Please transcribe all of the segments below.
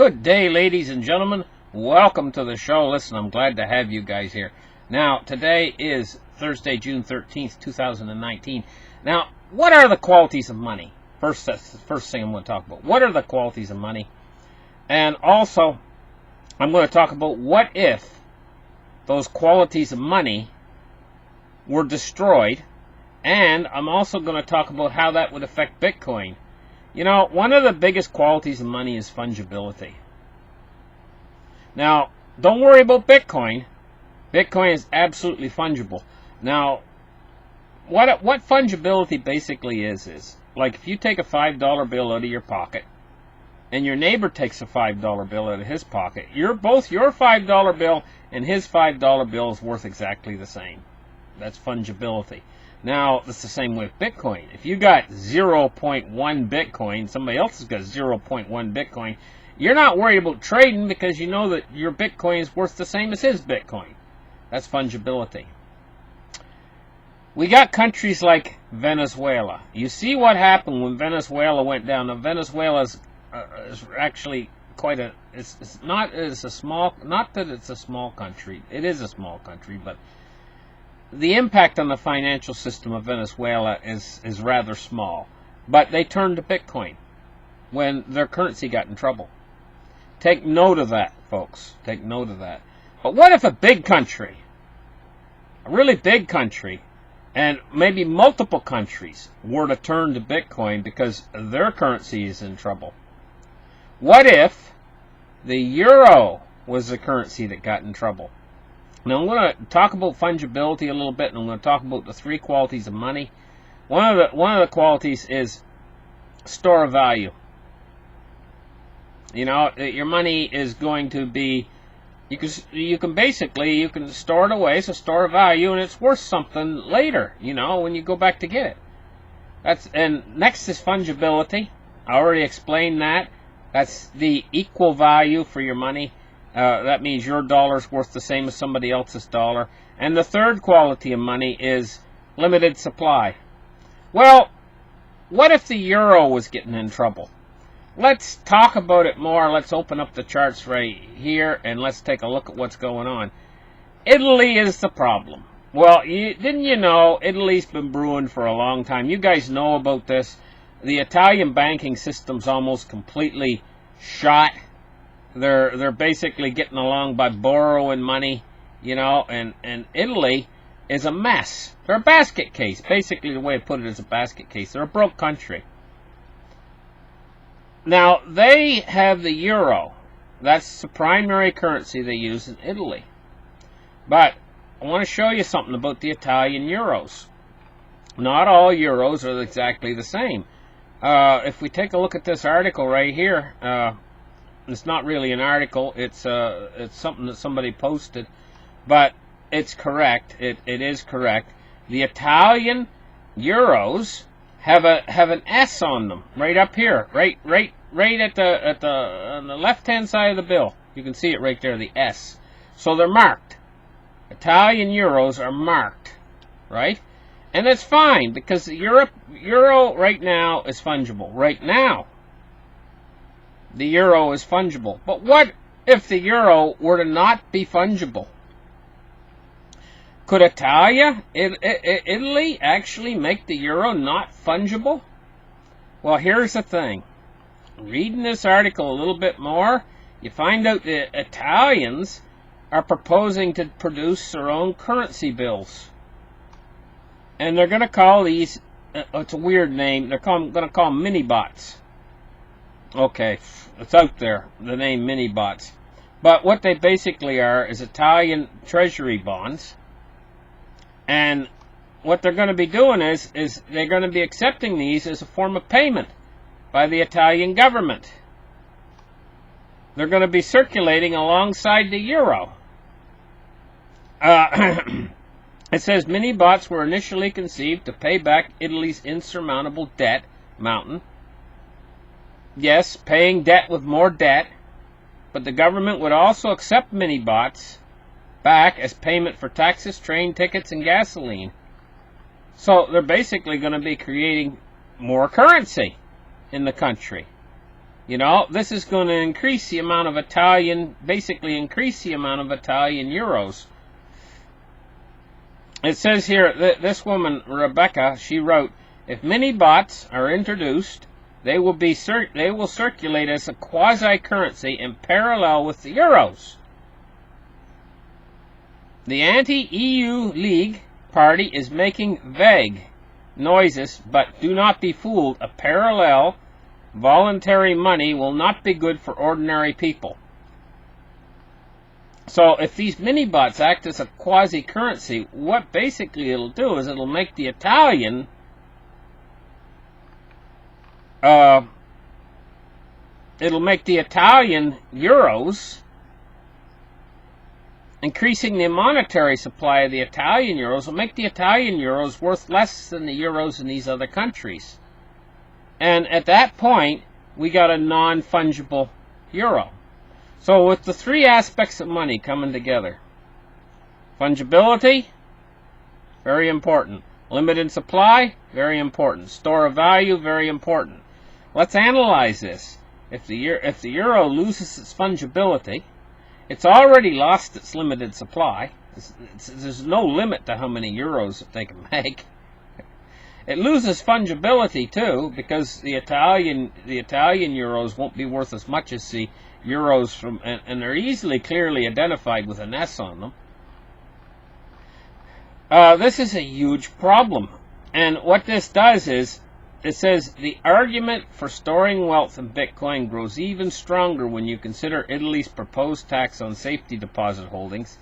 Good day, ladies and gentlemen. Welcome to the show. Listen, I'm glad to have you guys here. Now, today is Thursday, June 13th, 2019. Now, what are the qualities of money? That's the first thing I'm going to talk about. What are the qualities of money? And also, I'm going to talk about what if those qualities of money were destroyed. And I'm also going to talk about how that would affect Bitcoin. You know, one of the biggest qualities of money is fungibility. Now, don't worry about Bitcoin. Bitcoin is absolutely fungible. Now, what fungibility basically is like if you take a $5 bill out of your pocket and your neighbor takes a $5 bill out of his pocket, both your $5 bill and his $5 bill is worth exactly the same. That's fungibility. Now, it's the same with Bitcoin. If you got 0.1 Bitcoin, somebody else has got 0.1 Bitcoin, you're not worried about trading because you know that your Bitcoin is worth the same as his Bitcoin. That's fungibility. We got countries like Venezuela. You see what happened when Venezuela went down. Now, Venezuela is actually quite a... not that it's a small country. It is a small country, but the impact on the financial system of Venezuela is rather small. But they turned to Bitcoin when their currency got in trouble. Take note of that, folks. Take note of that. But what if a big country, a really big country, and maybe multiple countries were to turn to Bitcoin because their currency is in trouble? What if the euro was the currency that got in trouble? Now, I'm going to talk about fungibility a little bit, and I'm going to talk about the three qualities of money. One of the qualities is store of value. You know, your money is going to be, you can store it away, so store of value, and it's worth something later, you know, when you go back to get it. And next is fungibility. I already explained that. That's the equal value for your money. That means your dollar's worth the same as somebody else's dollar. And the third quality of money is limited supply. Well, what if the euro was getting in trouble? Let's talk about it more. Let's open up the charts right here and let's take a look at what's going on. Italy is the problem. Well, didn't you know Italy's been brewing for a long time? You guys know about this. The Italian banking system's almost completely shot. They're basically getting along by borrowing money, you know, and Italy is a mess. They're a basket case. Basically, the way I put it is a basket case. They're a broke country. Now, they have the euro. That's the primary currency they use in Italy. But I want to show you something about the Italian euros. Not all euros are exactly the same. If we take a look at this article right here, it's not really an article. It's something that somebody posted, but it's correct. It is correct. The Italian euros have an S on them right up here, right at the on the left-hand side of the bill. You can see it right there, the S. So they're marked. Italian euros are marked, right? And that's fine because the euro right now is fungible. Right now, the euro is fungible. But what if the euro were to not be fungible? Could Italy actually make the euro not fungible? Well, here's the thing. Reading this article a little bit more, you find out the Italians are proposing to produce their own currency bills. And they're going to call these, it's a weird name, they're going to call them MiniBots. Okay, it's out there, the name MiniBots. But what they basically are is Italian treasury bonds. And what they're going to be doing is they're going to be accepting these as a form of payment by the Italian government. They're going to be circulating alongside the euro. It says MiniBots were initially conceived to pay back Italy's insurmountable debt mountain. Yes, paying debt with more debt, but the government would also accept MiniBots back as payment for taxes, train tickets, and gasoline. So they're basically going to be creating more currency in the country. You know, this is going to increase the amount of Italian, basically increase the amount of Italian euros. It says here, this woman, Rebecca, she wrote, if MiniBots are introduced, they will circulate as a quasi-currency in parallel with the euros. The anti-EU League party is making vague noises, but do not be fooled. A parallel voluntary money will not be good for ordinary people. So if these MiniBots act as a quasi-currency, what basically it'll do is it'll make the Italian euros, increasing the monetary supply of the Italian euros, will make the Italian euros worth less than the euros in these other countries. And at that point, we got a non-fungible euro. So with the three aspects of money coming together, fungibility, very important. Limited supply, very important. Store of value, very important. Let's analyze this. If the euro loses its fungibility, it's already lost its limited supply. There's no limit to how many euros that they can make. It loses fungibility too, because the Italian euros won't be worth as much as the euros from, and they're easily clearly identified with an S on them. This is a huge problem, and what this does is it says the argument for storing wealth in Bitcoin grows even stronger when you consider Italy's proposed tax on safety deposit holdings.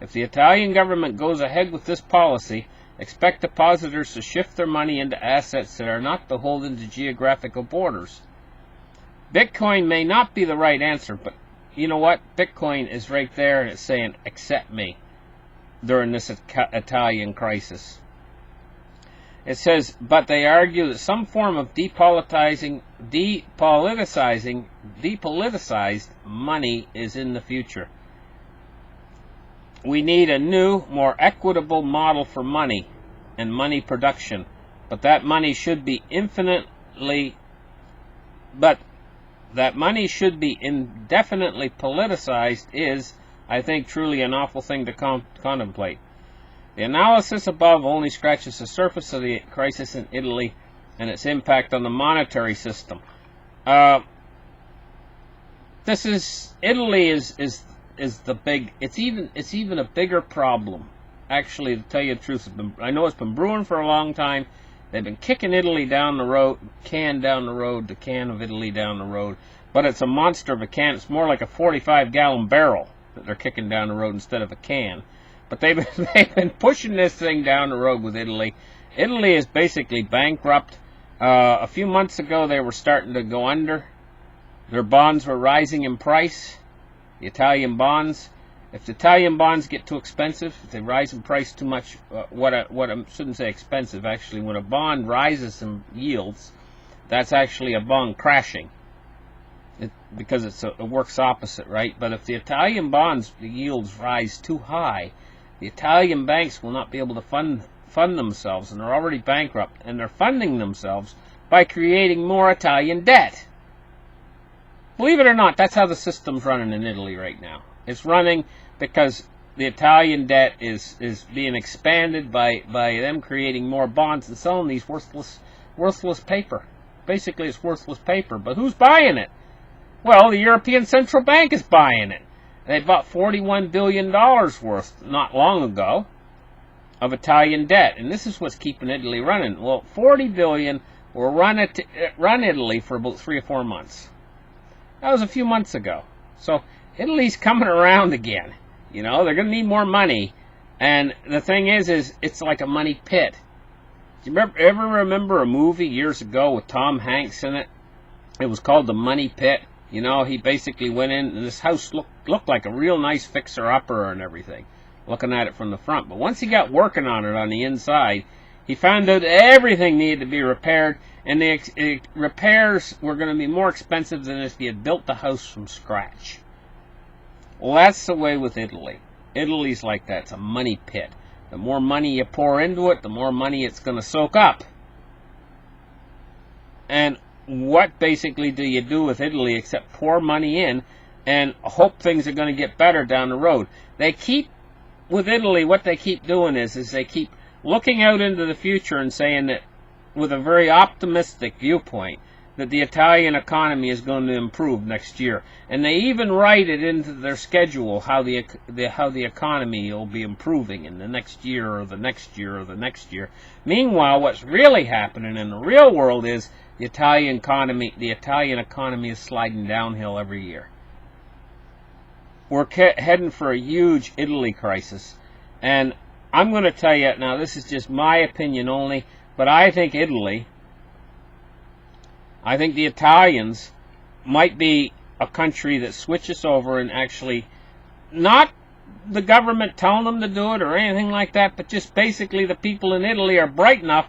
If the Italian government goes ahead with this policy, expect depositors to shift their money into assets that are not beholden to geographical borders. Bitcoin may not be the right answer, but you know what? Bitcoin is right there and it's saying, accept me during this Italian crisis. It says, but they argue that some form of depoliticized money is in the future. We need a new, more equitable model for money and money production, but that money should be indefinitely politicized is, I think, truly an awful thing to contemplate. The analysis above only scratches the surface of the crisis in Italy and its impact on the monetary system. Italy is the big. It's even a bigger problem. Actually, to tell you the truth, I know it's been brewing for a long time. They've been kicking Italy down the road, can of Italy down the road. But it's a monster of a can. It's more like a 45-gallon barrel that they're kicking down the road instead of a can. But they've been pushing this thing down the road with Italy. Italy is basically bankrupt. A few months ago, they were starting to go under. Their bonds were rising in price. The Italian bonds. If the Italian bonds get too expensive, if they rise in price too much, I shouldn't say expensive, actually, when a bond rises in yields, that's actually a bond crashing. Because it works opposite, right? But if the Italian bonds, the yields rise too high, the Italian banks will not be able to fund themselves, and they're already bankrupt, and they're funding themselves by creating more Italian debt. Believe it or not, that's how the system's running in Italy right now. It's running because the Italian debt is being expanded by them creating more bonds and selling these worthless paper. Basically, it's worthless paper, but who's buying it? Well, the European Central Bank is buying it. They bought $41 billion worth not long ago of Italian debt, and this is what's keeping Italy running. Well, $40 billion will run Italy for about 3 or 4 months. That was a few months ago. So Italy's coming around again. You know, they're going to need more money, and the thing is it's like a money pit. Do you ever remember a movie years ago with Tom Hanks in it? It was called The Money Pit. You know, he basically went in, and this house looked like a real nice fixer-upper and everything, looking at it from the front. But once he got working on it on the inside, he found out everything needed to be repaired, and the repairs were going to be more expensive than if he had built the house from scratch. Well, that's the way with Italy. Italy's like that. It's a money pit. The more money you pour into it, the more money it's going to soak up. And what basically do you do with Italy except pour money in and hope things are going to get better down the road? They keep, with Italy, what they keep doing is they keep looking out into the future and saying that, with a very optimistic viewpoint, that the Italian economy is going to improve next year, and they even write it into their schedule how the economy will be improving in the next year or the next year or the next year. Meanwhile, what's really happening in the real world is the Italian economy is sliding downhill every year. We're heading for a huge Italy crisis, and I'm going to tell you now, this is just my opinion only, but I think the Italians might be a country that switches over and actually, not the government telling them to do it or anything like that, but just basically the people in Italy are bright enough,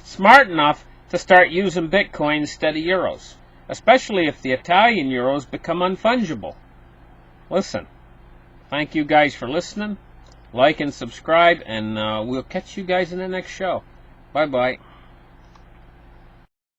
smart enough to start using Bitcoin instead of euros, especially if the Italian euros become unfungible. Listen, thank you guys for listening. Like and subscribe, and we'll catch you guys in the next show. Bye-bye.